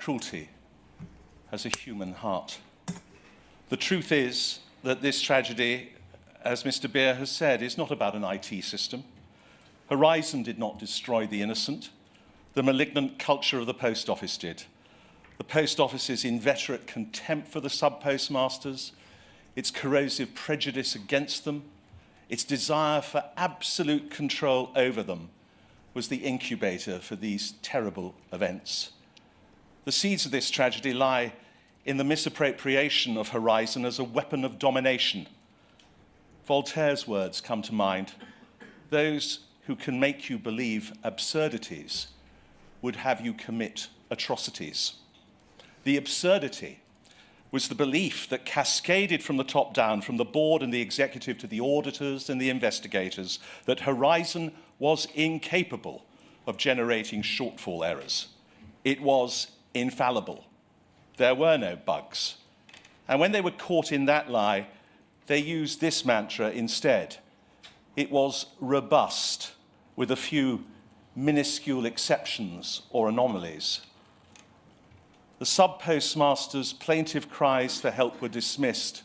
cruelty has a human heart. The truth is that this tragedy, as Mr. Beer has said, is not about an IT system. Horizon did not destroy the innocent. The malignant culture of the post office did. The post office's inveterate contempt for the sub-postmasters, its corrosive prejudice against them, its desire for absolute control over them was the incubator for these terrible events. The seeds of this tragedy lie in the misappropriation of Horizon as a weapon of domination. Voltaire's words come to mind. Those who can make you believe absurdities would have you commit atrocities. The absurdity was the belief that cascaded from the top down, from the board and the executive to the auditors and the investigators, that Horizon was incapable of generating shortfall errors. It was infallible. There were no bugs. And when they were caught in that lie, they used this mantra instead. It was robust, with a few minuscule exceptions or anomalies. The sub-postmasters' plaintive cries for help were dismissed.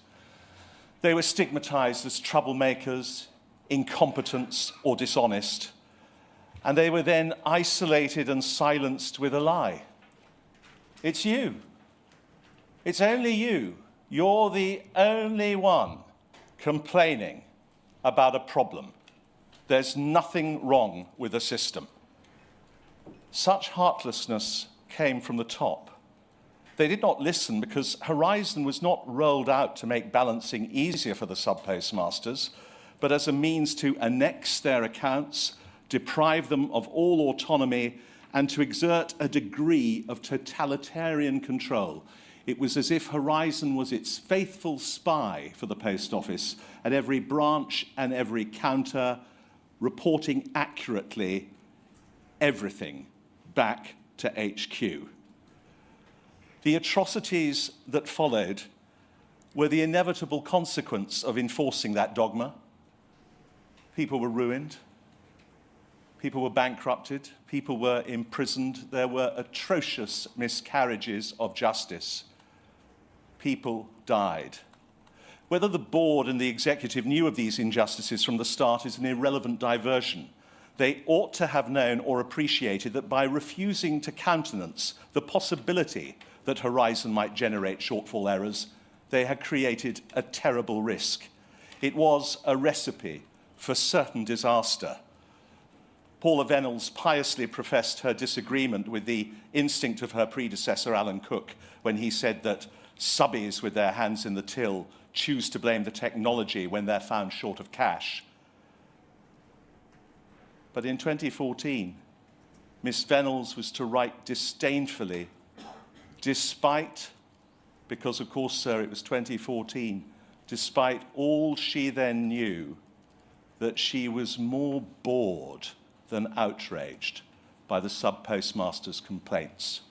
They were stigmatized as troublemakers, incompetents, or dishonest. And they were then isolated and silenced with a lie. It's you. It's only you. You're the only one complaining about a problem. There's nothing wrong with the system. Such heartlessness came from the top. They did not listen because Horizon was not rolled out to make balancing easier for the sub-postmasters, but as a means to annex their accounts, deprive them of all autonomy, and to exert a degree of totalitarian control. It was as if Horizon was its faithful spy for the post office at every branch and every counter, reporting accurately everything back to HQ. The atrocities that followed were the inevitable consequence of enforcing that dogma. People were ruined. People were bankrupted. People were imprisoned. There were atrocious miscarriages of justice. People died. Whether the board and the executive knew of these injustices from the start is an irrelevant diversion. They ought to have known or appreciated that by refusing to countenance the possibility that Horizon might generate shortfall errors, they had created a terrible risk. It was a recipe for certain disaster. Paula Venables piously professed her disagreement with the instinct of her predecessor, Alan Cook, when he said that subbies with their hands in the till choose to blame the technology when they're found short of cash. But in 2014, Miss Venables was to write disdainfully, despite, because of course, sir, it was 2014, despite all she then knew, that she was more bored than outraged by the sub-postmaster's complaints.